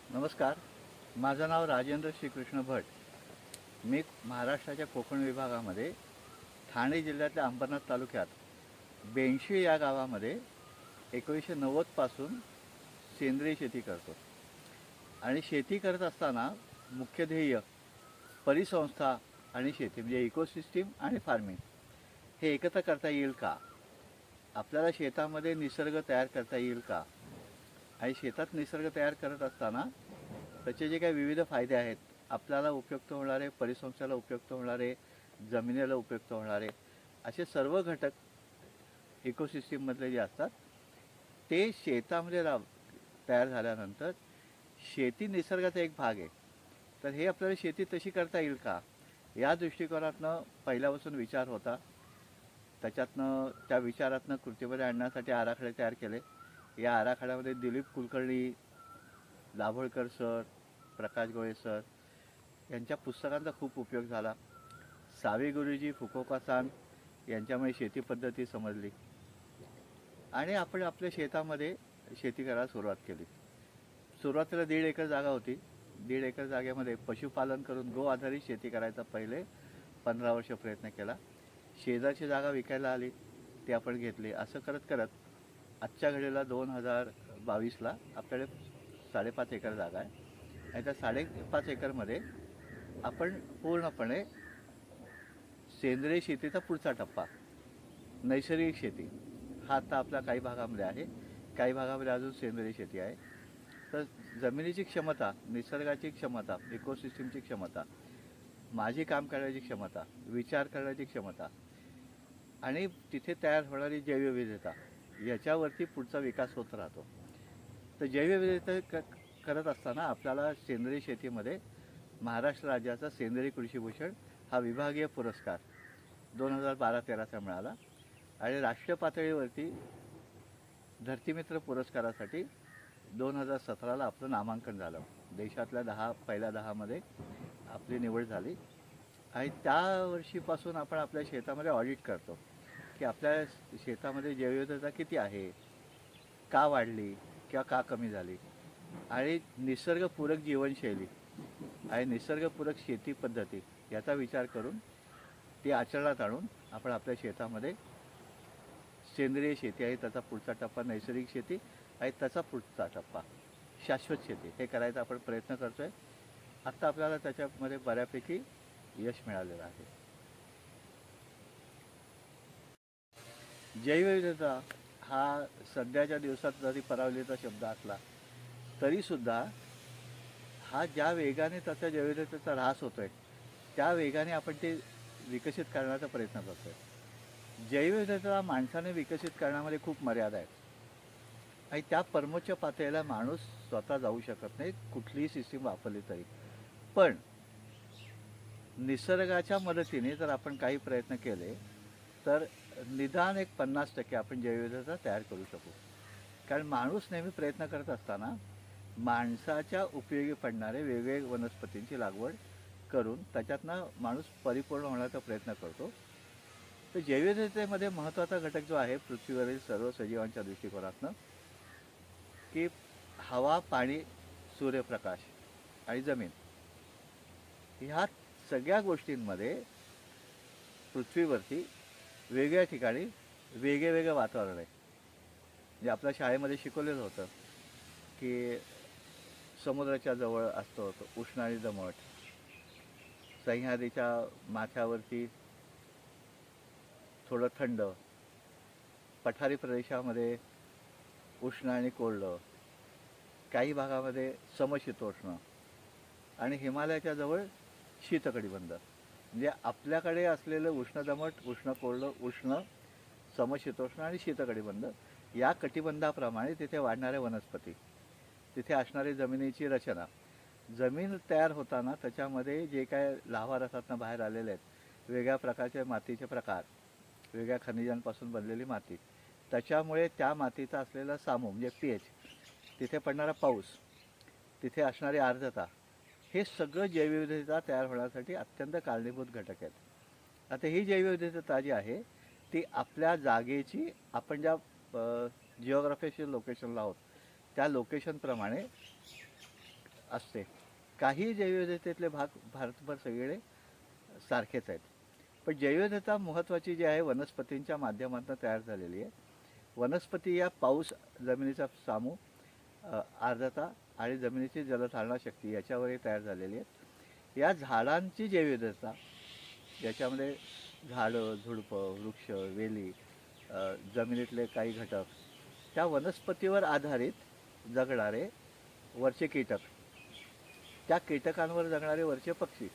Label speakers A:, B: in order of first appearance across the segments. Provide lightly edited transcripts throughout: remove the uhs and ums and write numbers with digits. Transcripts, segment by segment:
A: नमस्कार. माझं नाव राजेंद्र श्रीकृष्ण भट. मी महाराष्ट्राच्या कोकण विभागामध्ये ठाणे जिल्ह्यातल्या अंबरनाथ तालुक्यात बेंशी या गावामध्ये 1990पासून सेंद्रिय शेती करतो. आणि शेती करत असताना मुख्य ध्येय परिसंस्था आणि शेती म्हणजे इकोसिस्टीम आणि फार्मिंग हे एकत्र करता येईल का, आपल्याला शेतामध्ये निसर्ग तयार करता येईल का, आणि शेतात निसर्ग तयार करत असताना त्याचे जे काही विविध फायदे आहेत, आपल्याला उपयुक्त होणारे, परिसंस्थेला उपयुक्त होणारे, जमिनीला उपयुक्त होणारे, असे सर्व घटक इकोसिस्टीममधले जे असतात ते शेतामध्ये तयार झाल्यानंतर शेती निसर्गाचा एक भाग आहे. तर हे आपल्याला शेती तशी करता येईल का, या दृष्टिकोनातनं पहिल्यापासून विचार होता. त्याच्यातनं त्या विचारातनं कृतीमध्ये आणण्यासाठी आराखडे तयार केले. या आराखड्यामध्ये दिलीप कुलकर्णी, दाभोळकर सर, प्रकाश गोळे सर यांच्या पुस्तकांचा खूप उपयोग झाला. सावे गुरुजी, फुकोका-सान यांच्यामुळे शेती पद्धती समजली आणि आपण आपल्या शेतामध्ये शेती करायला सुरुवात केली. सुरुवातीला 1.5 एकर जागा होती. 1.5 एकर जागेमध्ये पशुपालन करून गो आधारित शेती करायचा पहिले 15 वर्ष प्रयत्न केला. शेजारची जागा विकायला आली, ती आपण घेतली. असं करत करत आजच्या घडीला 2022ला आपल्याकडे 5.5 एकर जागा आहे. आणि त्या 5.5 एकरमध्ये आपण पूर्णपणे सेंद्रिय शेतीचा पुढचा टप्पा, नैसर्गिक शेती, हा आता आपल्या काही भागामध्ये आहे. काही भागामध्ये अजून सेंद्रिय शेती आहे. तर जमिनीची क्षमता, निसर्गाची क्षमता, इकोसिस्टीमची क्षमता, माझी काम करण्याची क्षमता, विचार करण्याची क्षमता आणि तिथे तयार होणारी जैवविविधता, याच्यावरती पुढचा विकास होत राहतो. तर जैवविविधता करत असताना आपल्याला सेंद्रिय शेतीमध्ये महाराष्ट्र राज्याचा सेंद्रिय कृषीभूषण हा विभागीय पुरस्कार 2012-13चा मिळाला. आणि राष्ट्रीय पातळीवरती धरतीमित्र पुरस्कारासाठी 2017ला आपलं नामांकन झालं. देशातल्या पहिल्या 10मध्ये आपली निवड झाली. आणि त्या वर्षीपासून आपण आपल्या शेतामध्ये ऑडिट करतो की आपल्या शेतामध्ये जैवविविधता किती आहे, का वाढली किंवा का कमी झाली. आणि निसर्गपूरक जीवनशैली आणि निसर्गपूरक शेती पद्धती याचा विचार करून ती आचरणात आणून आपण आपल्या शेतामध्ये सेंद्रिय शेती आहे, त्याचा पुढचा टप्पा नैसर्गिक शेती आहे, त्याचा पुढचा टप्पा शाश्वत शेती हे करायचा आपण प्रयत्न करतो आहे. आत्ता आपल्याला त्याच्यामध्ये बऱ्यापैकी यश मिळालेलं आहे. जैवविविधता हा सध्याच्या दिवसात जरी परावलीचा शब्द असला तरीसुद्धा हा ज्या वेगाने त्याच्या जैवविविधतेचा ऱ्हास होतो आहे त्या वेगाने आपण ते विकसित करण्याचा प्रयत्न करतो आहे. जैवविविधता माणसाने विकसित करण्यामध्ये खूप मर्यादा आहेत आणि त्या परमोच्च पातळीला माणूस स्वतः जाऊ शकत नाही, कुठलीही सिस्टीम वापरली तरी. पण निसर्गाच्या मदतीने जर आपण काही प्रयत्न केले तर निदान एक 50% आपण जैवविविधता तयार करू शकू. कारण माणूस नेहमी प्रयत्न करत असताना माणसाच्या उपयोगी पडणारे वेगवेगळे वनस्पतींची लागवड करून त्याच्यातनं माणूस परिपूर्ण होण्याचा प्रयत्न करतो. तर जैवविविधतेमध्ये महत्त्वाचा घटक जो आहे पृथ्वीवरील सर्व सजीवांच्या दृष्टिकोनातनं, की हवा, पाणी, सूर्यप्रकाश आणि जमीन, ह्या सगळ्या गोष्टींमध्ये पृथ्वीवरती वेगळ्या ठिकाणी वेगळं वातावरण आहे. म्हणजे आपल्या शाळेमध्ये शिकवलेलं होतं की समुद्राच्या जवळ असतो तो उष्ण आणि दमट, सह्याद्रीच्या माथ्यावरती थोडं थंड, पठारी प्रदेशामध्ये उष्ण आणि कोरडं, काही भागामध्ये समशीतोष्ण आणि हिमालयाच्या जवळ शीतकटिबंध. म्हणजे आपल्याकडे असलेलं उष्ण दमट, उष्ण कोरडं, उष्ण, समशीतोष्ण आणि शीतकटिबंध या कटिबंधाप्रमाणे तिथे वाढणाऱ्या वनस्पती, तिथे असणारी जमिनीची रचना, जमीन तयार होताना त्याच्यामध्ये जे काय लाव्हारसातनं बाहेर आलेले आहेत, वेगळ्या प्रकारचे मातीचे प्रकार, वेगळ्या खनिजांपासून बनलेली माती, त्याच्यामुळे त्या मातीचा असलेला सामू म्हणजे pH, तिथे पडणारा पाऊस, तिथे असणारी आर्द्रता, हे सगळं जैवविविधता तयार होण्यासाठी अत्यंत कारणीभूत घटक आहेत. आता ही जैवविविधता जी आहे ती आपल्या जागेची, आपण ज्या जिओग्राफिकल लोकेशनला आहोत त्या लोकेशनप्रमाणे असते. काही जैवविविधतेतले भाग भारतभर सगळे सारखेच आहेत. पण जैवविविधता महत्त्वाची जी आहे वनस्पतींच्या माध्यमातून तयार झालेली आहे. वनस्पती या पाऊस, जमिनीचा सामू, आर्द्रता आणि जमिनीची जलधारणा शक्ती याच्यावरही तयार झालेली आहेत. या झाडांची जैवविविधता, ज्याच्यामध्ये झाडं, झुडपं, वृक्ष, वेली, जमिनीतले काही घटक, त्या वनस्पतीवर आधारित जगणारे वरचे कीटक, त्या कीटकांवर जगणारे वरचे पक्षी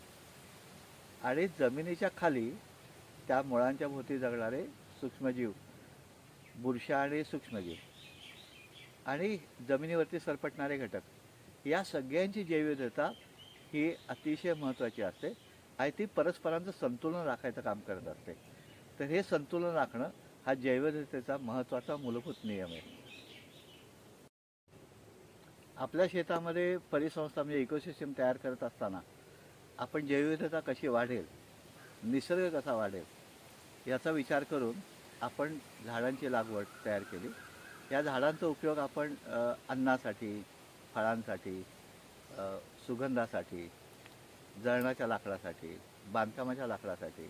A: आणि जमिनीच्या खाली त्या मुळांच्या भोवती जगणारे सूक्ष्मजीव, बुरशा आणि सूक्ष्मजीव आणि जमिनीवरती सरपटणारे घटक, या सगळ्यांची जैवविविधता ही अतिशय महत्त्वाची असते आणि ती परस्परांचं संतुलन राखायचं काम करत असते. तर हे संतुलन राखणं हा जैवविविधतेचा महत्त्वाचा मूलभूत नियम आहे. आपल्या शेतामध्ये परिसंस्था म्हणजे इकोसिस्टम तयार करत असताना आपण जैवविविधता कशी वाढेल, निसर्ग कसा वाढेल याचा विचार करून आपण झाडांची लागवड तयार केली. या झाडांचा उपयोग आपण अन्नासाठी, फळांसाठी, सुगंधासाठी, जळणाच्या लाकडासाठी, बांधकामाच्या लाकडासाठी,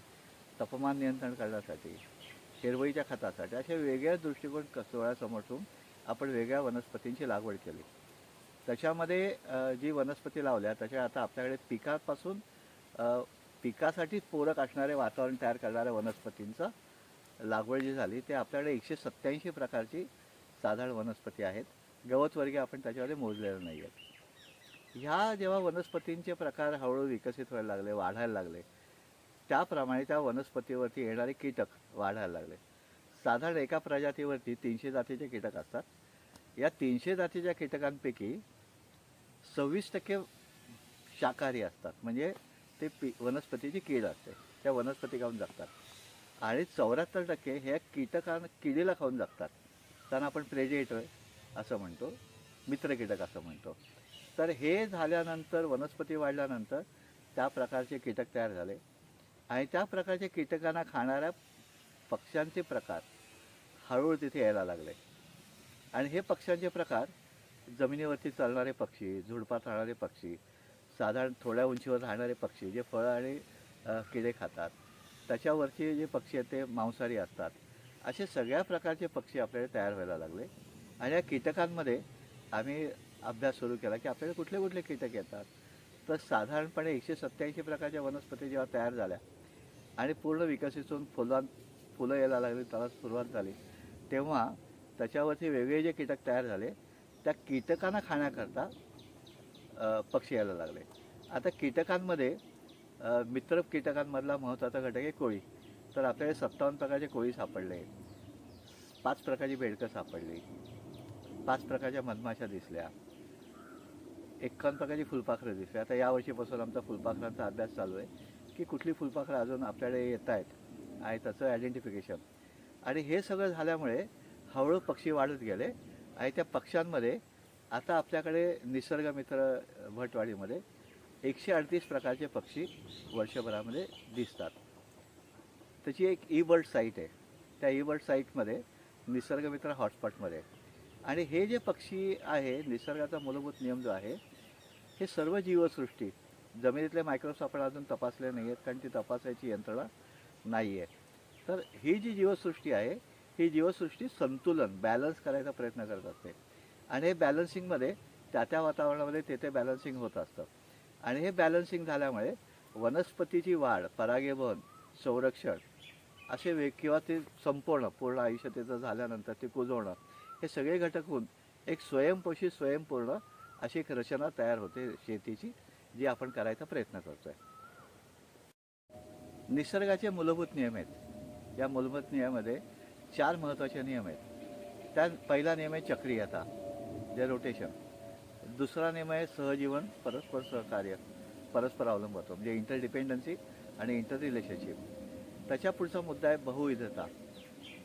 A: तापमान नियंत्रण करण्यासाठी, हिरवळीच्या खतासाठी अशा वेगळ्या दृष्टिकोन डोळ्यासमोर ठेवून आपण वेगळ्या वनस्पतींची लागवड केली. त्याच्यामध्ये जी वनस्पती लावल्या त्याच्या आता आपल्याकडे पिकापासून पिकासाठी पूरक असणारे वातावरण तयार करणाऱ्या वनस्पतींचा लागवड जी झाली ते आपल्याकडे 187 प्रकारची साधारण वनस्पती आहेत. गवतवर्गीय आपण त्याच्यामध्ये मोजलेलं नाही आहेत. ह्या जेव्हा वनस्पतींचे प्रकार हळूहळू विकसित व्हायला लागले, वाढायला लागले, त्याप्रमाणे त्या वनस्पतीवरती येणारे कीटक वाढायला लागले. साधारण एका प्रजातीवरती 300 जातीचे कीटक असतात. या 300 जातीच्या कीटकांपैकी 26% शाकाहारी असतात, म्हणजे ते वनस्पतीची कीड असते, त्या वनस्पती खाऊन जगतात. आणि 74% हे किडीला खाऊन जगतात. त्यांना आपण प्रेडेटर असं म्हणतो, मित्रकीटक असं म्हणतो. तर हे झाल्यानंतर वनस्पती वाढल्यानंतर त्या प्रकारचे कीटक तयार झाले आणि त्या प्रकारच्या कीटकांना खाणाऱ्या पक्ष्यांचे प्रकार हळूहळू तिथे यायला लागले. आणि हे पक्ष्यांचे प्रकार जमिनीवरती चालणारे पक्षी, झुडपात राहणारे पक्षी, साधारण थोड्या उंचीवर राहणारे पक्षी जे फळं आणि किडे खातात, त्याच्यावरचे जे पक्षी आहेत ते मांसाहारी असतात, असे सगळ्या प्रकारचे पक्षी आपल्याकडे तयार व्हायला लागले. आणि या कीटकांमध्ये आम्ही अभ्यास सुरू केला की आपल्याकडे कुठले कुठले कीटक येतात. तर साधारणपणे 187 प्रकारच्या वनस्पती जेव्हा तयार झाल्या आणि पूर्ण विकसित होऊन फुलं यायला लागली, त्याला सुरुवात झाली, तेव्हा त्याच्यावरती वेगळे जे कीटक तयार झाले त्या कीटकांना खाण्याकरता पक्षी यायला लागले. आता कीटकांमध्ये मित्र कीटकांमधला महत्त्वाचा घटक आहे कोळी. तर आपल्याकडे 57 प्रकारचे कोळी सापडले, 5 प्रकारची बेडकं सापडली, 5 प्रकारच्या मधमाशा दिसल्या, 51 प्रकारची फुलपाखरं दिसली. आता यावर्षीपासून आमचा फुलपाखरांचा अभ्यास चालू आहे की कुठली फुलपाखरं अजून आपल्याकडे येत आहेत आणि त्याचं आयडेंटिफिकेशन. आणि हे सगळं झाल्यामुळे हळूहळू पक्षी वाढत गेले आणि त्या पक्ष्यांमध्ये आता आपल्याकडे निसर्गमित्र भटवाडीमध्ये 138 प्रकारचे पक्षी वर्षभरामध्ये दिसतात. त्याची एक ई-बर्ड साईट आहे. त्या ई-बर्ड साईटमध्ये निसर्गमित्र हॉटस्पॉटमध्ये. आणि हे जे पक्षी आहे, निसर्गाचा मूलभूत नियम जो आहे, हे सर्व जीवसृष्टी, जमिनीतले मायक्रोब्स आपण अजून तपासले नाही आहेत कारण ती तपासायची यंत्रणा नाही आहे. तर ही जी जीवसृष्टी आहे ही जीवसृष्टी संतुलन, बॅलन्स करायचा प्रयत्न करत असते. आणि हे बॅलन्सिंगमध्ये त्या वातावरणामध्ये ते बॅलन्सिंग होत असतं. आणि हे बॅलन्सिंग झाल्यामुळे वनस्पतीची वाढ, परागीभवन, संरक्षण असे किंवा ते पूर्ण आयुष्य त्याचं झाल्यानंतर ते कुजवणं, हे सगळे घटक होऊन एक स्वयंपोषित, स्वयंपूर्ण अशी एक रचना तयार होते शेतीची, जी आपण करायचा प्रयत्न करतो आहे. निसर्गाचे मूलभूत नियम आहेत. या मूलभूत नियमामध्ये 4 महत्त्वाचे नियम आहेत. त्या पहिला नियम आहे चक्रीयता, जे रोटेशन. दुसरा नियम आहे सहजीवन, परस्पर सहकार्य, परस्पर अवलंबत्व म्हणजे इंटरडिपेंडन्सी आणि इंटर रिलेशनशिप. त्याच्या पुढचा मुद्दा आहे बहुविधता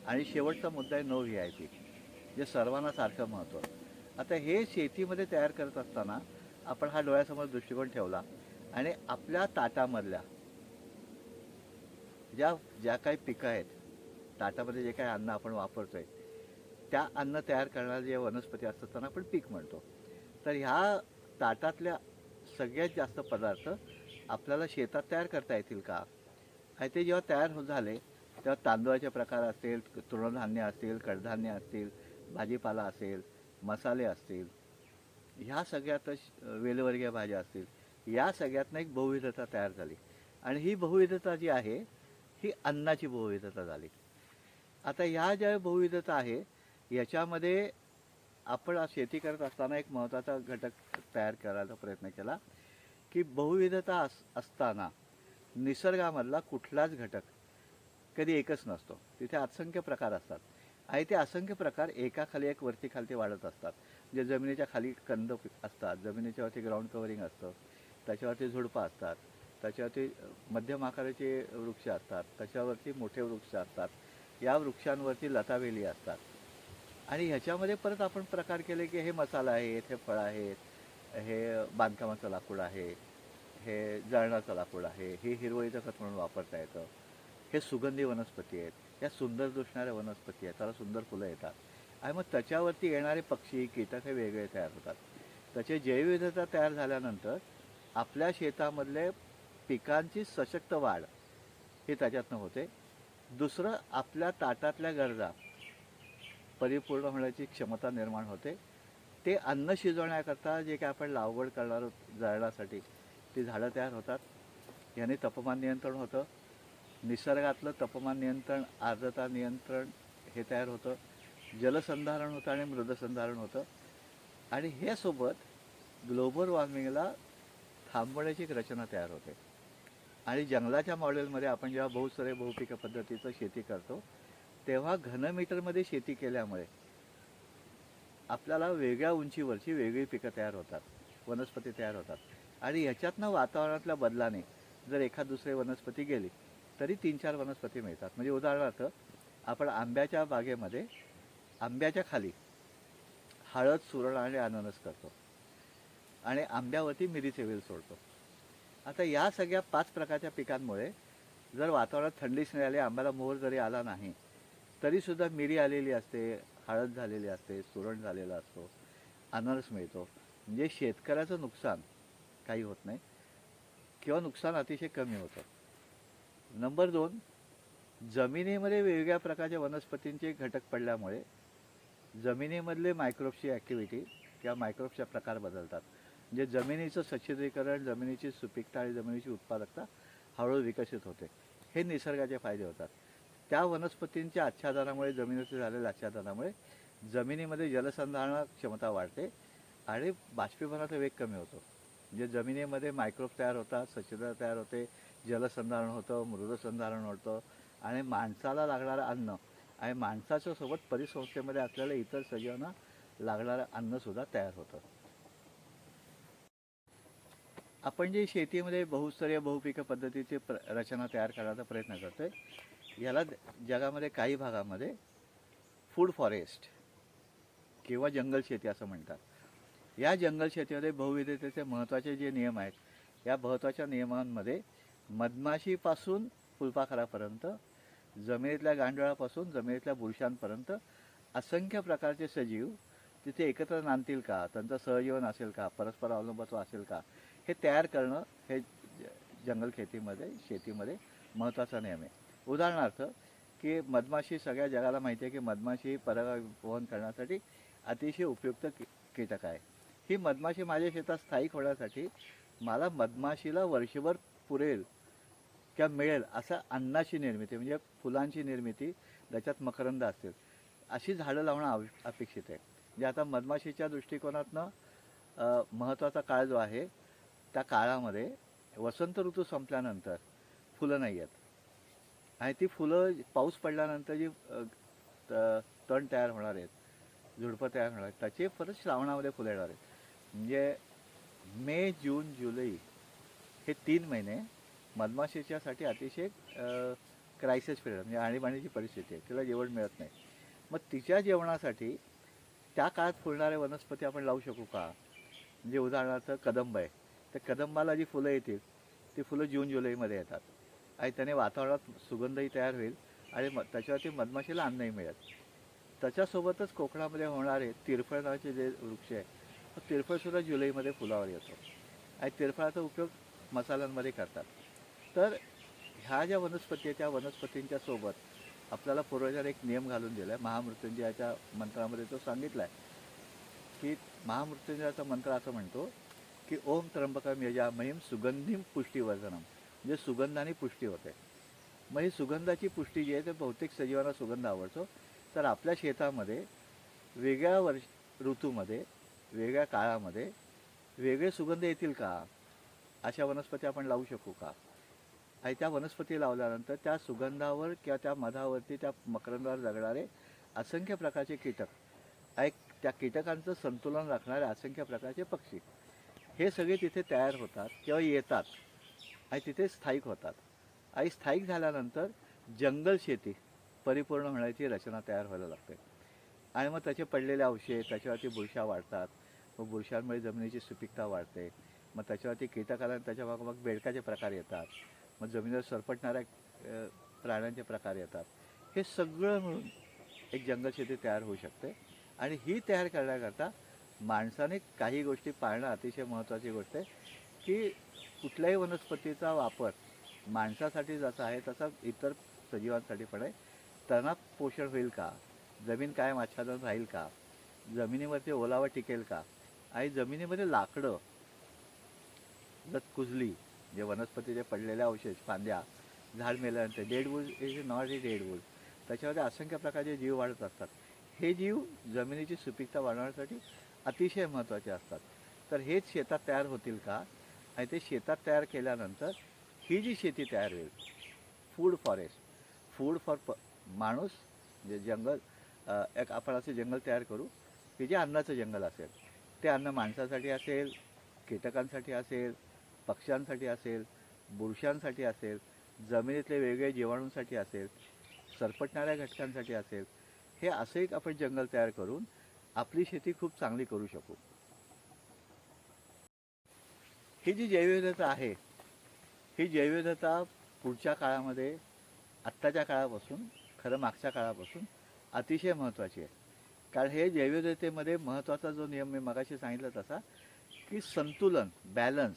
A: आणि शेवटचा मुद्दा आहे नो व्ही-आय-पी, जे सर्वांना सारखं महत्त्व. आता हे शेतीमध्ये तयार करत असताना आपण हा डोळ्यासमोर दृष्टिकोन ठेवला आणि आपल्या ताटामधल्या ज्या काही पिकं आहेत, ताटामध्ये जे काही अन्न आपण वापरतो आहे, त्या अन्न तयार करणारे जे वनस्पती असतात त्यांना आपण पीक म्हणतो. तर ह्या ताटातल्या सगळ्यात जास्त पदार्थ आपल्याला शेतात तयार करता येतील का? आणि ते जेव्हा तयार झाले तेव्हा तांदूळाचे प्रकार असतील, तृणधान्य असतील, कडधान्य असतील, भाजीपाला असेल, मसाले असतील, ह्या सगळ्यातच वेलवर्गीय भाज्या असतील, या सगळ्यातनं एक बहुविधता तयार झाली. आणि ही बहुविधता जी आहे ही अन्नाची बहुविधता झाली. आता ह्या ज्या बहुविधता आहे याच्यामध्ये आपण आज शेती करत असताना एक महत्त्वाचा घटक तयार करायचा प्रयत्न केला की बहुविधता असताना निसर्गामधला कुठलाच घटक कधी एकच नसतो. तिथे असंख्य प्रकार असतात आणि ते असंख्य प्रकार एकाखाली एक वरती खालती वाढत असतात. जे जमिनीच्या खाली कंद असतात, जमिनीच्या वरती ग्राउंड कव्हरिंग असतं, त्याच्यावरती झुडपं असतात, त्याच्यावरती मध्यम आकाराचे वृक्ष असतात, त्याच्यावरती मोठे वृक्ष असतात, या वृक्षांवरती लतावेली असतात. आणि ह्याच्यामध्ये परत आपण प्रकार केले की हे मसाला आहेत, हे फळ आहेत, हे बांधकामाचं लाकूड आहे, हे जळणाचं लाकूड आहे, हे हिरवळीचं खत म्हणून वापरता येतं, हे सुगंधी वनस्पती आहेत, या सुंदर दिसणाऱ्या वनस्पती आहेत, त्याला सुंदर फुलं येतात. आणि मग त्याच्यावरती येणारे पक्षी कीटक हे वेगळे तयार होतात. त्याची जैवविविधता तयार झाल्यानंतर आपल्या शेतामधले पिकांची सशक्त वाढ ही त्याच्यातनं होते. दुसरं, आपल्या ताटातल्या गरजा परिपूर्ण होण्याची क्षमता निर्माण होते. ते अन्न शिजवण्याकरता जे काय आपण लागवड करणार जळणासाठी ती झाडं तयार होतात. याने तापमान नियंत्रण होतं, निसर्गातलं तापमान नियंत्रण, आर्द्रता नियंत्रण हे तयार होतं, जलसंधारण होतं आणि मृदसंधारण होतं. आणि हे सोबत ग्लोबल वॉर्मिंगला थांबवण्याची एक रचना तयार होते. आणि जंगलाच्या मॉडेलमध्ये आपण जेव्हा बहुसरे बहुपिक पद्धतीचं शेती करतो तेव्हा घनमीटरमध्ये शेती केल्यामुळे आपल्याला वेगळ्या उंचीवरची वेगळी पिकं तयार होतात, वनस्पती तयार होतात. आणि ह्याच्यातनं वातावरणातल्या बदलाने जर एखाद दुसरी वनस्पती गेली तरी 3-4 वनस्पती मिळतात. म्हणजे उदाहरणार्थ आपण आंब्याच्या बागेमध्ये आंब्याच्या खाली हळद, सुरण आणि अननस करतो आणि आंब्यावरती मिरीचे वेल सोडतो. आता या सगळ्या 5 प्रकारच्या पिकांमुळे जर वातावरणात थंडीच नाही आली, आंब्याला मोहर जरी आला नाही तरीसुद्धा मिरी आलेली असते, हळद झालेली असते, सुरण झालेला असतो, अननस मिळतो. म्हणजे शेतकऱ्याचं नुकसान काही होत नाही किंवा नुकसान अतिशय कमी होतं. नंबर 2, जमिनीमध्ये वेगवेगळ्या प्रकारच्या वनस्पतींचे घटक पडल्यामुळे जमिनीमधले मायक्रोब्सची ॲक्टिव्हिटी किंवा मायक्रोब्सचे प्रकार बदलतात. म्हणजे जमिनीचं सच्छिद्रीकरण, जमिनीची सुपीकता आणि जमिनीची उत्पादकता हळूहळू विकसित होते. हे निसर्गाचे फायदे होतात. त्या वनस्पतींच्या आच्छादनामुळे, जमिनीचे झालेल्या आच्छादनामुळे जमिनीमध्ये जलसंधारण क्षमता वाढते आणि बाष्पीभवनाचा वेग कमी होतो. म्हणजे जमिनीमध्ये मायक्रोब तयार होतात, सच्छिद्रता तयार होते, जलसंधारण होतं, मृदसंधारण होतं आणि माणसाला लागणारं अन्न आणि माणसाच्या सोबत परिसंस्थेमध्ये असलेल्या इतर सजीवांना लागणारं अन्नसुद्धा तयार होतं. आपण जे शेतीमध्ये बहुस्तरीय बहुपिक पद्धतीची रचना तयार करण्याचा प्रयत्न करतो आहे, याला जगामध्ये काही भागामध्ये फूड फॉरेस्ट किंवा जंगल शेती असं म्हणतात. या जंगल शेतीमध्ये बहुविधतेचे महत्त्वाचे जे नियम आहेत, या महत्त्वाच्या नियमांमध्ये मधमाशीपासून फुलपाखरापर्यंत, जमिनीतल्या गांडुळापासून जमिनीतल्या बुरशांपर्यंत असंख्य प्रकारचे सजीव तिथे एकत्र नांदतील का, त्यांचं सहजीवन असेल का, परस्पर अवलंबत्व असेल का, हे तयार करणं हे जंगल शेतीमध्ये महत्त्वाचा नियम आहे. उदाहरणार्थ की मधमाशी, सगळ्या जगाला माहिती आहे की मधमाशी परागवहन करण्यासाठी अतिशय उपयुक्त कीटक आहे. ही मधमाशी माझ्या शेतात स्थायिक होण्यासाठी मला मधमाशीला वर्षभर पुरेल किंवा मिळेल असं अन्नाची निर्मिती, म्हणजे फुलांची निर्मिती, त्याच्यात मकरंद असतील, अशी झाडं लावणं अपेक्षित आहे. म्हणजे आता मधमाशीच्या दृष्टिकोनातनं महत्त्वाचा काळ जो आहे त्या काळामध्ये वसंत ऋतू संपल्यानंतर फुलं नाही आहेत आणि ती फुलं पाऊस पडल्यानंतर जी तण तयार होणार आहेत, झुडपं तयार होणार आहेत, त्याचे परत श्रावणामध्ये फुलं येणार आहेत. म्हणजे मे, जून, जुलै हे 3 महिने मधमाशीच्यासाठी अतिशय क्रायसिस पिरियड, म्हणजे आणीबाणीची परिस्थिती आहे. तिला जेवण मिळत नाही. मग तिच्या जेवणासाठी त्या काळात फुलणारे वनस्पती आपण लावू शकू का? म्हणजे उदाहरणार्थ कदंब आहे, तर कदंबाला जी फुलं येतील ती फुलं जून जुलैमध्ये येतात आणि त्याने वातावरणात सुगंधही तयार होईल आणि त्याच्यावरती मधमाशीला अन्नही मिळेल. त्याच्यासोबतच कोकणामध्ये होणारे तिरफळ नावाचे जे वृक्ष आहे, तो तिरफळसुद्धा जुलैमध्ये फुलावर येतो. आणि तिरफळाचा उपयोग मसाल्यांमध्ये करतात. तर ह्या ज्या वनस्पती आहे त्या वनस्पतींच्या सोबत आपल्याला पूर्वजांनी एक नियम घालून दिला आहे. महामृत्युंजयाच्या मंत्रामध्ये तो सांगितला आहे की महामृत्युंजयाचा मंत्र असं म्हणतो की ओम त्र्यंबकम यजामहीम सुगंधिम पुष्टीवर्धनम, म्हणजे सुगंधाने पुष्टी होते. मग ही सुगंधाची पुष्टी जी आहे ते बहुतेक सजीवांना सुगंध आवडतो. तर आपल्या शेतामध्ये वेगळ्या ऋतूमध्ये वेगळ्या काळामध्ये वेगळे सुगंध येतील का, अशा वनस्पती आपण लावू शकू का? आणि त्या वनस्पती लावल्यानंतर त्या सुगंधावर किंवा त्या मधावरती त्या मकरंदावर जगणारे असंख्य प्रकारचे कीटक आणि त्या कीटकांचं संतुलन राखणारे असंख्य प्रकारचे पक्षी हे सगळे तिथे तयार होतात किंवा येतात आणि तिथे स्थायिक होतात. आणि स्थायिक झाल्यानंतर जंगल शेती परिपूर्ण होण्याची रचना तयार व्हायला लागते. आणि मग त्याचे पडलेले अवशेष, त्याच्यावरती बुरशा वाढतात. मग बुरशांमुळे जमिनीची सुपीकता वाढते. मग त्याच्यावरती कीटक आल्यानंतर त्याच्या मग बेडकाचे प्रकार येतात. मग जमिनीवर सरपटणाऱ्या प्राण्यांचे प्रकार येतात. हे सगळं मिळून एक जंगल शेती तयार होऊ शकते. आणि ही तयार करण्याकरता माणसाने काही गोष्टी पाळणं अतिशय महत्त्वाची गोष्ट आहे की कुठल्याही वनस्पतीचा वापर माणसासाठी जसा आहे तसा इतर सजीवांसाठी पण आहे. त्यांना पोषण होईल का, जमीन कायम आच्छादन राहील का, जमिनीवरती ओलावा टिकेल का, आणि जमिनीमध्ये लाकडं जर कुजली, जे वनस्पतीचे पडलेले अवशेष, फांद्या, झाड मेल्यानंतर डेडवूड इज नॉट ए डेडवूड, त्याच्यामध्ये असंख्य प्रकारचे जीव वाढत असतात. हे जीव जमिनीची सुपीकता वाढवण्यासाठी अतिशय महत्त्वाचे असतात. तर हेच शेतात तयार होतील का, आणि ते शेतात तयार केल्यानंतर ही जी शेती तयार होईल, फूड फॉरेस्ट, फूड फॉर माणूस, जे जंगल, एक आपण असे जंगल तयार करू की जे अन्नाचं जंगल असेल. ते अन्न माणसासाठी असेल, कीटकांसाठी असेल, पक्ष्यांसाठी असेल, बुरशांसाठी असेल, जमिनीतले वेगवेगळे जीवाणूंसाठी असेल, सरपटणाऱ्या घटकांसाठी असेल. हे असं एक आपण जंगल तयार करून आपली शेती खूप चांगली करू शकू. ही जी जैवविविधता आहे, ही जैवविविधता पुढच्या काळामध्ये, आत्ताच्या काळापासून, खरं मागच्या काळापासून अतिशय महत्त्वाची आहे. कारण हे जैवविविधतेमध्ये महत्त्वाचा जो नियम मी मगाशी सांगितला तसा की संतुलन, बॅलन्स,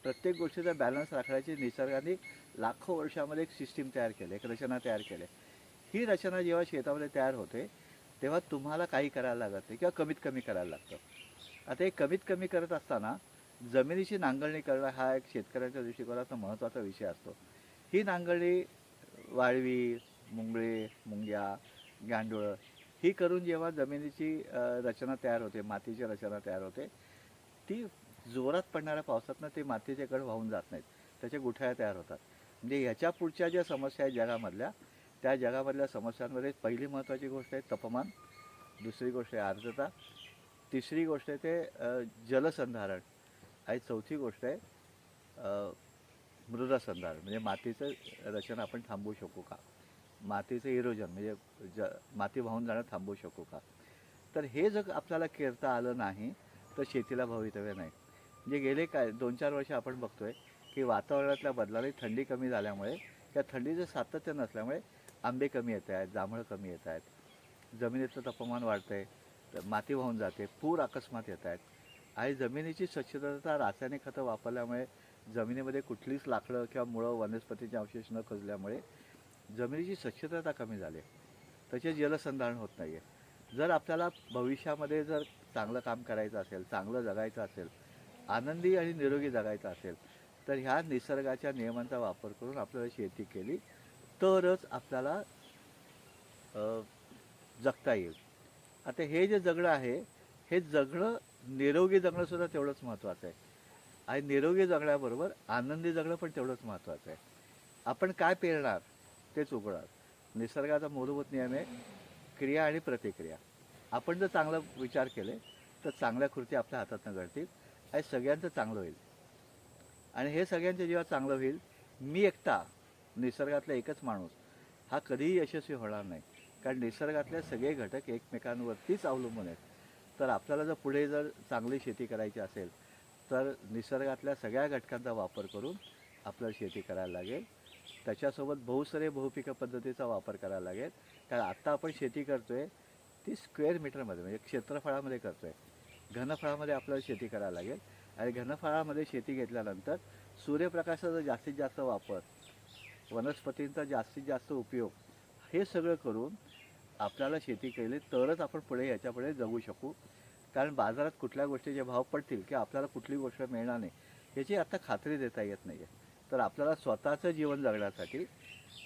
A: प्रत्येक गोष्टीचा बॅलन्स राखण्याची निसर्गाने लाखो वर्षामध्ये एक सिस्टीम तयार केली, एक रचना तयार केली. ही रचना जेव्हा शेतामध्ये तयार होते तेव्हा तुम्हाला काही करायला लागत नाही किंवा कमीत कमी करायला लागतं. आता हे कमीत कमी करत असताना जमिनीची नांगरणी करणं हा एक शेतकऱ्यांच्या दृष्टिकोनाचा महत्त्वाचा विषय असतो. ही नांगरणी वाळवी, मुंगळे, मुंग्या, गांडूळं ही करून जेव्हा जमिनीची रचना तयार होते, मातीची रचना तयार होते, ती जोरात पडणाऱ्या पावसातनं ते मातीचे कण वाहून जात नाहीत, त्याच्या गुठळ्या तयार होतात. म्हणजे ह्याच्या पुढच्या ज्या समस्या आहेत जगामधल्या, त्या जगामधल्या समस्यांमध्ये पहिली महत्त्वाची गोष्ट आहे तापमान, दुसरी गोष्ट आहे आर्द्रता, तिसरी गोष्ट आहे ते जलसंधारण, आणि चौथी गोष्ट आहे मृदासंधारण, म्हणजे मातीचं रचना आपण थांबवू शकू का, मातीचं इरोजन म्हणजे माती वाहून जाणं थांबवू शकू का. तर हे जर आपल्याला करता आलं नाही तर शेतीला भवितव्य नाही. म्हणजे गेले काय 2-4 वर्ष आपण बघतोय की वातावरणातल्या बदलाने थंडी कमी झाल्यामुळे किंवा थंडीचं सातत्य नसल्यामुळे आंबे कमी येत आहेत, जांभळं कमी येत आहेत, जमिनीचं तापमान वाढतं आहे, माती वाहून जाते, पूर अकस्मात येत आहेत. आणि जमिनीची स्वच्छता रासायनिक खतं वापरल्यामुळे जमिनीमध्ये कुठलीच लाकडं किंवा मुळं वनस्पतीचे अवशेष न कुजल्यामुळे जमिनीची स्वच्छता कमी झाली, त्याचे जलसंधारण होत नाही आहे. जर आपल्याला भविष्यामध्ये जर चांगलं काम करायचं असेल, चांगलं जगायचं असेल, आनंदी आणि निरोगी जगायचं असेल, तर ह्या निसर्गाच्या नियमांचा वापर करून आपल्याला शेती केली तरच आपल्याला जगता येईल. आता हे जे जगणं आहे, हे जगणं, निरोगी जगणंसुद्धा तेवढंच महत्त्वाचं आहे. आणि निरोगी जगण्याबरोबर आनंदी जगणं पण तेवढंच महत्त्वाचं आहे. आपण काय पेरणार तेच उगवणार. निसर्गाचा मूलभूत नियम आहे क्रिया आणि प्रतिक्रिया. आपण जर चांगला विचार केले तर चांगल्या कृती आपल्या हातातनं घडतील आणि सगळ्यांचं चांगलं होईल. आणि हे सगळ्यांचं जेव्हा चांगलं होईल, मी एकटा निसर्गातला एकच माणूस हा कधीही यशस्वी होणार नाही. कारण निसर्गातले सगळे घटक एकमेकांवरतीच अवलंबून आहेत. तर आपल्याला जर पुढे जर चांगली शेती करायची असेल तर निसर्गातल्या सगळ्या घटकांचा वापर करून आपल्याला शेती करायला लागेल. त्याच्यासोबत बहुसरे बहुपिकं पद्धतीचा वापर करायला लागेल. कारण आत्ता आपण शेती करतो आहे ती स्क्वेअर मीटरमध्ये, म्हणजे क्षेत्रफळामध्ये करतो आहे. घनफळामध्ये आपल्याला शेती करायला लागेल. आणि घनफळामध्ये शेती घेतल्यानंतर सूर्यप्रकाशाचा जास्तीत जास्त वापर, वनस्पतींचा जास्तीत जास्त उपयोग, हे सगळं करून आपल्याला शेती केली तरच आपण पुढे याच्यापुढे जगू शकू. कारण बाजारात कुठल्या गोष्टीचे भाव पडतील की आपल्याला कुठली गोष्ट मिळणार नाही याची आता खात्री देता येत नाही आहे. तर आपल्याला स्वतःचं जीवन जगण्यासाठी,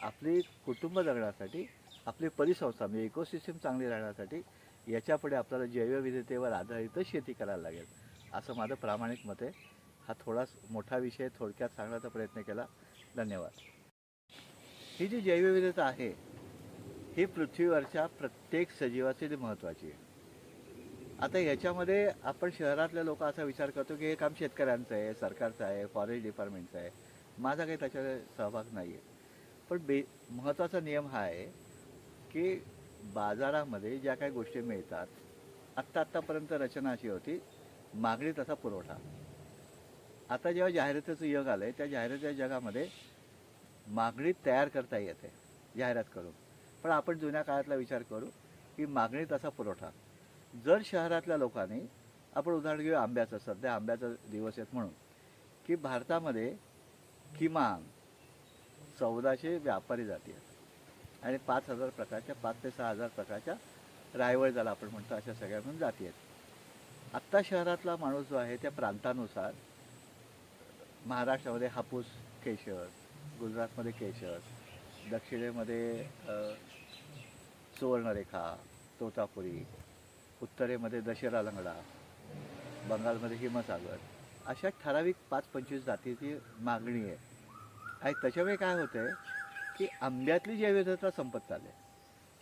A: आपली कुटुंब जगण्यासाठी, आपली परिसंस्था म्हणजे इकोसिस्टम चांगली राहण्यासाठी याच्यापुढे आपल्याला जैवविविधतेवर आधारितच शेती करायला लागेल, असं माझं प्रामाणिक मत आहे. हा थोडा मोठा विषय थोडक्यात सांगण्याचा प्रयत्न केला. धन्यवाद. ही जी जैवविविधता आहे ही पृथ्वीवरच्या प्रत्येक सजीवासाठी महत्त्वाची आहे. आता याच्यामध्ये आपण शहरातले लोक असा विचार करतो की हे काम शेतकऱ्यांचं आहे, सरकारचं आहे, फॉरेस्ट डिपार्टमेंटचं आहे, माझा काही त्याच्यात सहभाग नाही आहे. पण महत्त्वाचा नियम हा आहे की बाजारामध्ये ज्या काही गोष्टी मिळतात, आत्तापर्यंत रचना अशी होती, मागणी तसा पुरवठा. आता जेव्हा जाहिरातीचं जग आलं आहे, त्या जाहिरातीच्या जगामध्ये मागणी तयार करता येते जाहिरात करून. पण आपण जुन्या काळातला विचार करू की मागणी तसा पुरवठा. जर शहरातल्या लोकांनी, आपण उदाहरण घेऊ आंब्याचं, सध्या आंब्याचा दिवस आहेत म्हणून, की भारतामध्ये किमान 1400 व्यापारी जाती आहेत आणि 5000 प्रकारच्या, 5 ते 6000 प्रकारच्या रायवळ ज्याला आपण म्हणतो अशा सगळ्या म्हणून जाती आहेत. आत्ता शहरातला माणूस जो आहे त्या प्रांतानुसार महाराष्ट्रामध्ये हापूस केशर, गुजरातमध्ये केशर, दक्षिणेमध्ये सुवर्णरेखा, तोतापुरी, उत्तरेमध्ये दशेरा लंगडा, बंगालमध्ये हिमसागर, अशा ठराविक 5-25 जातीची मागणी आहे. आणि त्याच्यामुळे काय होतं आहे की आंब्यातली जैवविविधता संपत चालली आहे.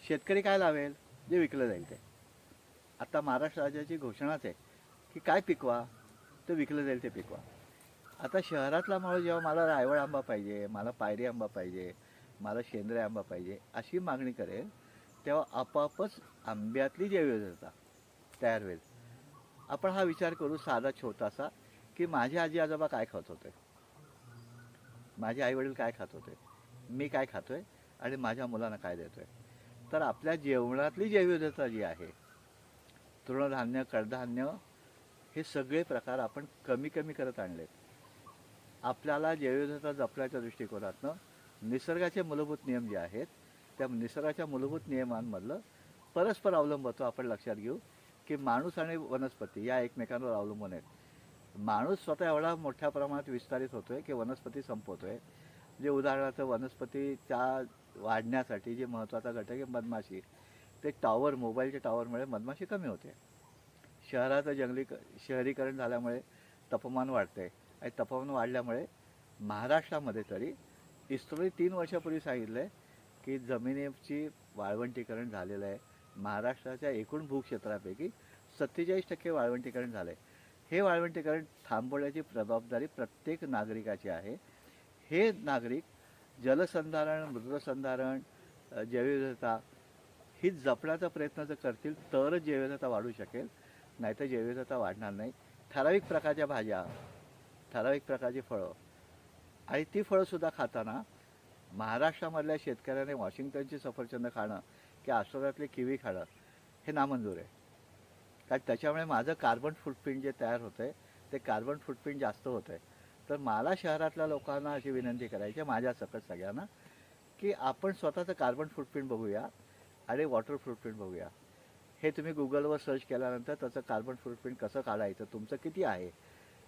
A: शेतकरी काय लावेल, जे विकलं जाईल ते. आता महाराष्ट्र राज्याची घोषणाच आहे की काय पिकवा, ते विकलं जाईल ते पिकवा. आता शहरातला माणूस जेव्हा मला रायवळ आंबा पाहिजे, मला पायरी आंबा पाहिजे, मला शेंद्रे आंबा पाहिजे अशी मागणी करेल, तेव्हा आपोआपच आंब्यातली जैवविविधता तयार होईल. आपण हा विचार करू साधा छोटासा की माझे आजी आजोबा काय खात होते, माझे आईवडील काय खात होते, मी काय खातो आहे आणि माझ्या मुलांना काय देतो आहे. तर आपल्या जेवणातली जैवविविधता जी आहे, तृणधान्य, कडधान्य, हे सगळे प्रकार आपण कमी करत आणलेत. आपल्याला जैवविविधता जपण्याच्या दृष्टिकोनातनं निसर्गाचे मूलभूत नियम जे आहेत, त्या निसर्गाच्या मूलभूत नियमांमधलं परस्पर अवलंबत्व आपण लक्षात घेऊ की माणूस आणि वनस्पती या एकमेकांवर अवलंबून आहेत. माणूस स्वतः एवढा मोठ्या प्रमाणात विस्तारित होतो आहे की वनस्पती संपवतो आहे. जे उदाहरणार्थ वनस्पतीच्या वाढण्यासाठी जे महत्त्वाचा घटक आहे मधमाशी, ते टॉवर, मोबाईलच्या टॉवरमुळे मधमाशी कमी होते. शहराचं शहरीकरण झाल्यामुळे तापमान वाढते आणि तापमान वाढल्यामुळे महाराष्ट्रामध्ये तरी इस्रोने 3 वर्षापूर्वी सांगितलं आहे की जमिनीची वाळवंटीकरण झालेलं आहे. महाराष्ट्राच्या एकूण भूक्षेत्रापैकी 47% वाळवंटीकरण झालं आहे. हे वाळवंटीकरण थांबवण्याची जबाबदारी प्रत्येक नागरिकाची आहे. हे नागरिक जलसंधारण, मृदसंधारण, जैवविविधता ही जपण्याचा प्रयत्न जर करतील तरच जैवविविधता वाढू शकेल, नाहीतर जैवविविधता वाढणार नाही. ठराविक प्रकारच्या भाज्या, ठराविक प्रकारची फळं, आणि ती फळंसुद्धा खाताना महाराष्ट्रामधल्या शेतकऱ्याने वॉशिंग्टनची सफरचंद खाणं की ऑस्ट्रेलियातले किवी खाणं हे नामंजूर आहे. कारण त्याच्यामुळे माझं कार्बन फूटप्रिंट जे तयार होतं आहे ते कार्बन फूटप्रिंट जास्त होतं आहे. तर मला शहरातल्या लोकांना अशी विनंती करायची आहे, माझ्या सकट सगळ्यांना, की आपण स्वतःचं कार्बन फूटप्रिंट बघूया आणि वॉटर फूटप्रिंट बघूया. हे तुम्ही गुगलवर सर्च केल्यानंतर त्याचं कार्बन फूटप्रिंट कसं काढायचं, तुमचं किती आहे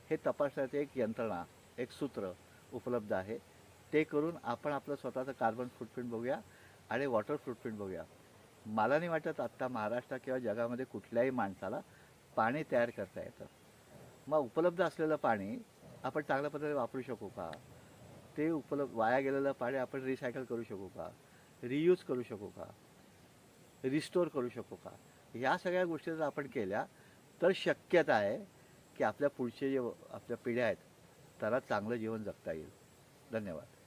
A: हे तपासण्याचं एक यंत्रणा, एक सूत्र उपलब्ध आहे. ते करून आपण आपलं स्वतःचं कार्बन फूटप्रिंट बघूया आणि वॉटर फूटप्रिंट बघूया. मला नाही वाटत आत्ता महाराष्ट्रात किंवा जगामध्ये कुठल्याही माणसाला पाणी तयार करता येतं. मग उपलब्ध असलेलं पाणी आपण चांगल्या पद्धतीने वापरू शकू का? ते वाया गेलेलं पाणी आपण रिसायकल करू शकू का? रियूज करू शकू का? रिस्टोर करू शकू का? ह्या सगळ्या गोष्टी जर आपण केल्या तर शक्यता आहे की आपल्या पुढचे जे आपल्या पिढ्या आहेत त्याला चांगलं जीवन जगता येईल. धन्यवाद.